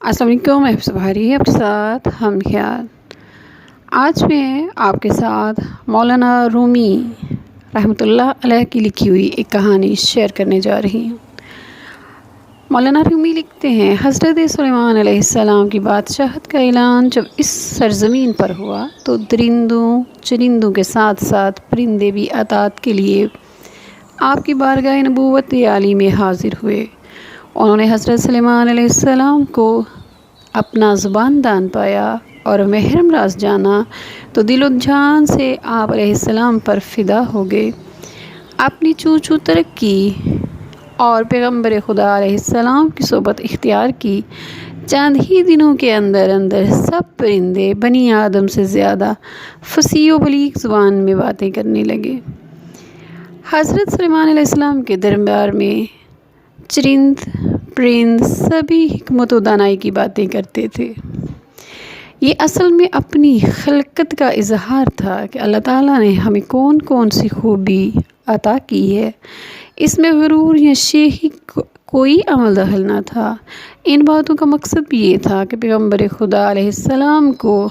السلام علیکم، میں حفصہ بہاری آپ کے ساتھ ہم خیال۔ آج میں آپ کے ساتھ مولانا رومی رحمۃ اللہ علیہ کی لکھی ہوئی ایک کہانی شیئر کرنے جا رہی ہوں۔ مولانا رومی لکھتے ہیں، حضرت سلیمان علیہ السلام کی بادشاہت کا اعلان جب اس سرزمین پر ہوا تو درندوں چرندوں کے ساتھ ساتھ پرندے بھی اطاعت کے لیے آپ کی بارگاہ نبوت عالی میں حاضر ہوئے۔ انہوں نے حضرت سلیمان علیہ السلام کو اپنا زبان دان پایا اور محرم راز جانا تو دل و جان سے آپ علیہ السلام پر فدا ہو گئے۔ اپنی چونچو ترک کی اور پیغمبر خدا علیہ السلام کی صحبت اختیار کی۔ چند ہی دنوں کے اندر سب پرندے بنی آدم سے زیادہ فصیح و بلیغ زبان میں باتیں کرنے لگے۔ حضرت سلیمان علیہ السلام کے دربار میں چرند پرند سبھی حکمت و دانائی کی باتیں کرتے تھے۔ یہ اصل میں اپنی خلقت کا اظہار تھا کہ اللہ تعالیٰ نے ہمیں کون کون سی خوبی عطا کی ہے۔ اس میں غرور یا شیخی کوئی عمل دخل نہ تھا۔ ان باتوں کا مقصد بھی یہ تھا کہ پیغمبر خدا علیہ السلام کو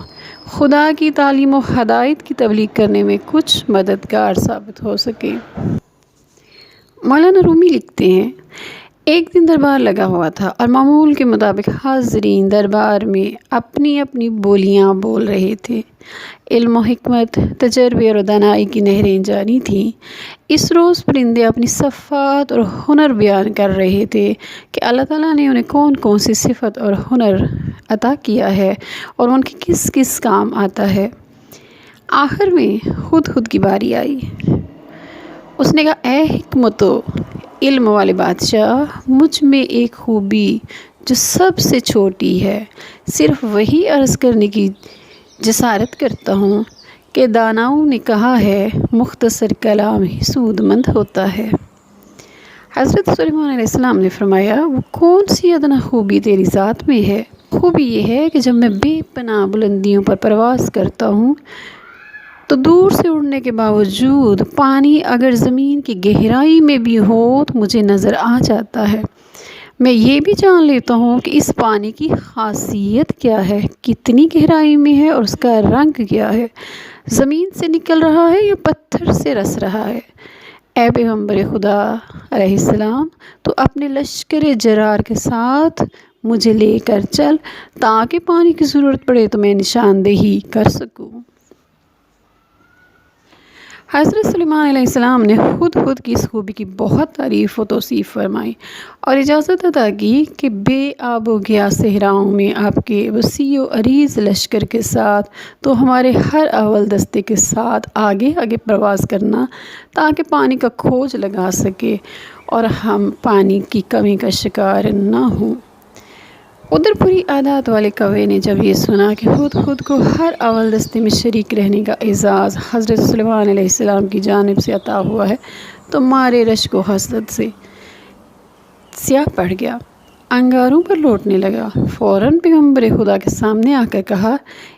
خدا کی تعلیم و ہدایت کی تبلیغ کرنے میں کچھ مددگار ثابت ہو سکے۔ مولانا رومی لکھتے ہیں، ایک دن دربار لگا ہوا تھا اور معمول کے مطابق حاضرین دربار میں اپنی اپنی بولیاں بول رہے تھے۔ علم و حکمت، تجربے اور دانائی کی نہریں جاری تھیں۔ اس روز پرندے اپنی صفات اور ہنر بیان کر رہے تھے کہ اللہ تعالیٰ نے انہیں کون کون سی صفت اور ہنر عطا کیا ہے اور ان کے کس کس کام آتا ہے۔ آخر میں ہدہد کی باری آئی۔ اس نے کہا، اے حکمت و علم والے بادشاہ، مجھ میں ایک خوبی جو سب سے چھوٹی ہے، صرف وہی عرض کرنے کی جسارت کرتا ہوں کہ داناؤں نے کہا ہے مختصر کلام ہی سود مند ہوتا ہے۔ حضرت سلیمان علیہ السلام نے فرمایا، وہ کون سی ادنا خوبی تیری ذات میں ہے؟ خوبی یہ ہے کہ جب میں بے پناہ بلندیوں پر پرواز کرتا ہوں تو دور سے اڑنے کے باوجود پانی اگر زمین کی گہرائی میں بھی ہو تو مجھے نظر آ جاتا ہے۔ میں یہ بھی جان لیتا ہوں کہ اس پانی کی خاصیت کیا ہے، کتنی گہرائی میں ہے اور اس کا رنگ کیا ہے، زمین سے نکل رہا ہے یا پتھر سے رس رہا ہے۔ اے پیغمبر خدا علیہ السلام، تو اپنے لشکر جرار کے ساتھ مجھے لے کر چل تاکہ پانی کی ضرورت پڑے تو میں نشاندہی کر سکوں۔ حضرت سلیمان علیہ السلام نے ہدہد کی اس خوبی کی بہت تعریف و توصیف فرمائی اور اجازت عطا کی کہ بے آب و گیا صحراؤں میں آپ کے وسیع و عریض لشکر کے ساتھ تو ہمارے ہر اول دستے کے ساتھ آگے آگے پرواز کرنا تاکہ پانی کا کھوج لگا سکے اور ہم پانی کی کمی کا شکار نہ ہوں۔ ادھر پوری عادات والے کوے نے جب یہ سنا کہ ہدہد کو ہر اول دستے میں شریک رہنے کا اعزاز حضرت سلیمان علیہ السلام کی جانب سے عطا ہوا ہے تو مارے رشک و حسد سے سیاہ پڑ گیا، انگاروں پر لوٹنے لگا۔ فوراً پیغمبر خدا کے سامنے آ کر کہا،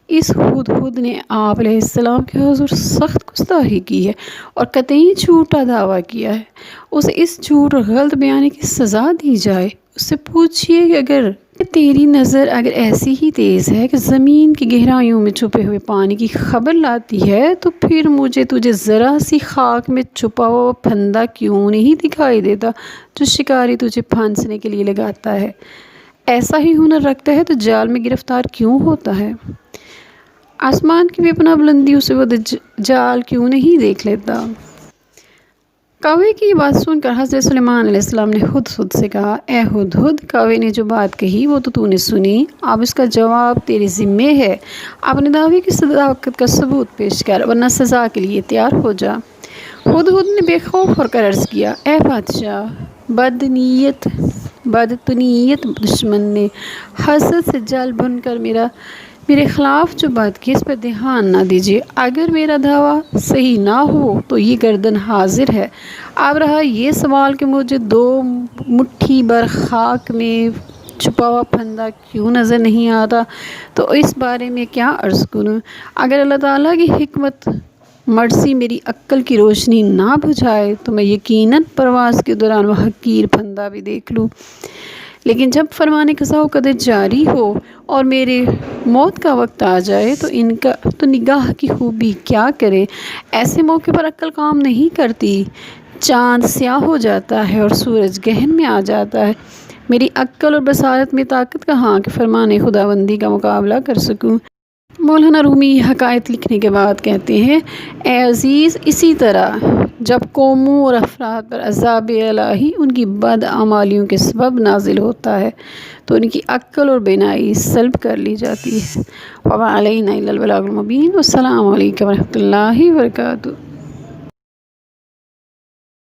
اس ہدہد نے آپ علیہ السلام کے حضور سخت گستاخی کی ہے اور قطعی جھوٹا دعویٰ کیا ہے۔ اسے اس جھوٹ اور غلط بیانی کی سزا دی جائے۔ اس سے پوچھئے کہ اگر تیری نظر اگر ایسی ہی تیز ہے کہ زمین کی گہرائیوں میں چھپے ہوئے پانی کی خبر لاتی ہے تو پھر مجھے تجھے ذرا سی خاک میں چھپا ہوا پھندا کیوں نہیں دکھائی دیتا جو شکاری تجھے پھانسنے کے لیے لگاتا ہے؟ ایسا ہی ہنر رکھتا ہے تو جال میں گرفتار کیوں ہوتا ہے؟ آسمان کی بے پناہ بلندیوں سے وہ جال کیوں نہیں دیکھ لیتا؟ کوے کی یہ بات سن کر حضرت سلیمان علیہ السلام نے ہدہد سے کہا، اے ہدہد، کوے نے جو بات کہی وہ تو نے سنی، اب اس کا جواب تیرے ذمے ہے۔ اپنے دعوے کی صداقت کا ثبوت پیش کر ورنہ سزا کے لیے تیار ہو جا۔ ہدہد نے بے خوف ہو کر عرض کیا، اے بادشاہ، بدتنیت دشمن نے حسد سے جل بن کر میرے خلاف جو بات کی اس پر دھیان نہ دیجیے۔ اگر میرا دعویٰ صحیح نہ ہو تو یہ گردن حاضر ہے۔ اب رہا یہ سوال کہ مجھے 2 مٹھی بھر خاک میں چھپا ہوا پھندا کیوں نظر نہیں آتا تو اس بارے میں کیا عرض کروں؟ اگر اللہ تعالیٰ کی حکمت مرضی میری عقل کی روشنی نہ بجھائے تو میں یقیناً پرواز کے دوران وہ حقیر پھندا بھی دیکھ لوں، لیکن جب فرمان قضا و قدر جاری ہو اور میرے موت کا وقت آ جائے تو نگاہ کی خوبی کیا کرے، ایسے موقع پر عقل کام نہیں کرتی، چاند سیاہ ہو جاتا ہے اور سورج گہن میں آ جاتا ہے، میری عقل اور بصارت میں طاقت کہاں کہ فرمان خداوندی کا مقابلہ کر سکوں۔ مولانا رومی حکایت لکھنے کے بعد کہتے ہیں، اے عزیز، اسی طرح جب قوموں اور افراد پر عذاب الہی ان کی بدعمالیوں کے سبب نازل ہوتا ہے تو ان کی عقل اور بینائی سلب کر لی جاتی ہے۔ وَمَا عَلَيْنَا إِلَّا الْبَلَاغُ الْمُبِينُ۔ والسلام علیکم ورحمۃ اللہ وبرکاتہ۔